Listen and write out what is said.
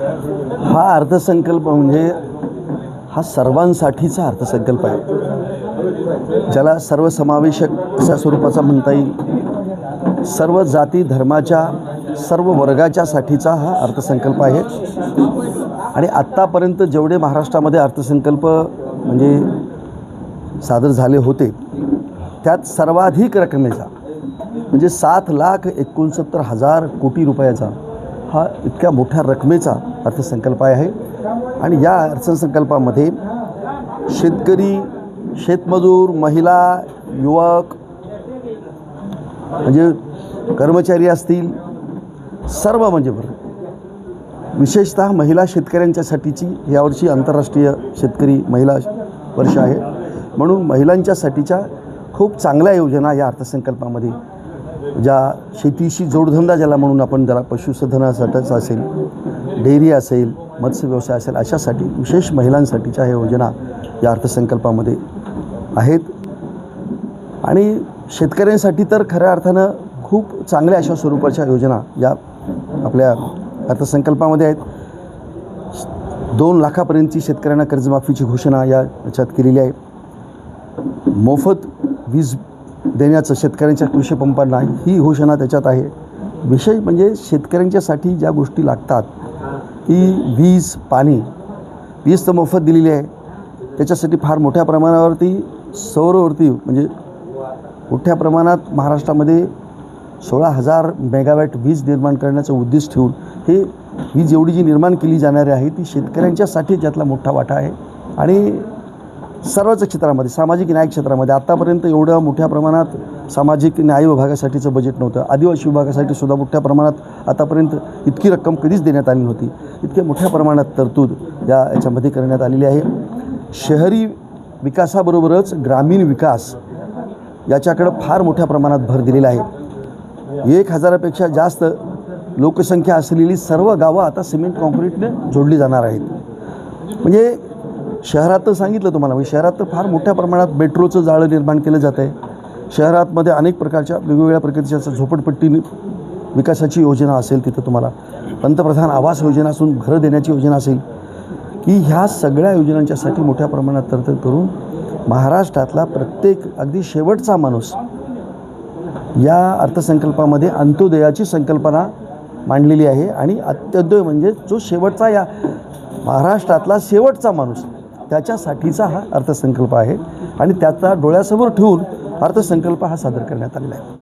हा अर्थसंकल्प म्हणजे हा सर्वांसाठीचा अर्थसंकल्प आहे, ज्याला सर्वसमावेशक अशा स्वरूपाचा म्हणता येईल। सर्व जाती धर्माच्या सर्व वर्गाच्यासाठीचा हा अर्थसंकल्प आहे। आणि आत्तापर्यंत जेवढे महाराष्ट्रामध्ये अर्थसंकल्प म्हणजे सादर झाले होते, त्यात सर्वाधिक रकमेचा म्हणजे 7,69,000 कोटी रुपयाचा हा इतक्या मोठ्या रकमेचा अर्थसंकल्प आहे। आणि या अर्थसंकल्पामध्ये शेतकरी, शेतमजूर, महिला, युवक म्हणजे कर्मचारी असतील, सर्व म्हणजे विशेषतः महिला शेतकऱ्यांच्यासाठीची यावर्षी आंतरराष्ट्रीय शेतकरी महिला वर्ष आहे, म्हणून महिलांच्यासाठीच्या खूप चांगल्या योजना या अर्थसंकल्पामध्ये, ज्या शेतीशी जोडधंदा ज्याला म्हणून आपण जरा पशुसंवर्धनासाठीच असेल, डेअरी असेल, मत्स्य व्यवसाय असेल, अशासाठी विशेष महिलांसाठीच्या ह्या योजना या अर्थसंकल्पामध्ये आहेत। आणि शेतकऱ्यांसाठी तर खऱ्या अर्थानं खूप चांगल्या अशा स्वरूपाच्या योजना या आपल्या अर्थसंकल्पामध्ये आहेत। 2 लाखापर्यंतची शेतकऱ्यांना कर्जमाफीची घोषणा याच्यात केलेली आहे। मोफत वीज देण्याचं शेतकऱ्यांच्या कृषी पंपांना ही घोषणा त्याच्यात आहे। विशेष म्हणजे शेतकऱ्यांच्यासाठी ज्या गोष्टी लागतात ती वीज, पाणी, वीज तर मोफत दिलेली आहे, त्याच्यासाठी फार मोठ्या प्रमाणावरती सौरवरती म्हणजे मोठ्या प्रमाणात महाराष्ट्रामध्ये 16,000 मेगावॅट वीज निर्माण करण्याचं उद्दिष्ट ठेवून हे वीज एवढी जी निर्माण केली जाणारी आहे ती शेतकऱ्यांच्यासाठी त्यातला मोठा वाटा आहे। आणि सर्वच क्षेत्रामध्ये, सामाजिक न्याय क्षेत्रामध्ये आत्तापर्यंत एवढ्या मोठ्या प्रमाणात सामाजिक न्याय विभागासाठीचं बजेट नव्हतं। आदिवासी विभागासाठी सुद्धा मोठ्या प्रमाणात आतापर्यंत इतकी रक्कम कधीच देण्यात आली नव्हती। इतक्या मोठ्या प्रमाणात तरतूद याच्यामध्ये करण्यात आलेली आहे। शहरी विकासाबरोबरच ग्रामीण विकास याच्याकडं फार मोठ्या प्रमाणात भर दिलेला आहे। 1,000पेक्षा जास्त लोकसंख्या असलेली सर्व गावं आता सिमेंट कॉन्क्रीटने जोडली जाणार आहेत। म्हणजे शहरात तर सांगितलं तुम्हाला, म्हणजे शहरात तर फार मोठ्या प्रमाणात मेट्रोचं जाळं निर्माण केलं जातं आहे। शहरातमध्ये अनेक प्रकारच्या वेगवेगळ्या प्रकारच्या झोपडपट्टी विकासाची योजना असेल, तिथं तुम्हाला पंतप्रधान आवास योजना असून घरं देण्याची योजना असेल, की ह्या सगळ्या योजनांच्यासाठी मोठ्या प्रमाणात तरतूद करून महाराष्ट्रातला प्रत्येक अगदी शेवटचा माणूस या अर्थसंकल्पामध्ये अंत्योदयाची संकल्पना मांडलेली आहे। आणि अंत्योदय म्हणजे जो शेवटचा, या महाराष्ट्रातला शेवटचा माणूस त्याच्यासाठीचा हा अर्थसंकल्प आहे। आणि त्याचा डोळ्यासमोर ठेवून अर्थसंकल्प हा सादर करण्यात आलेला आहे।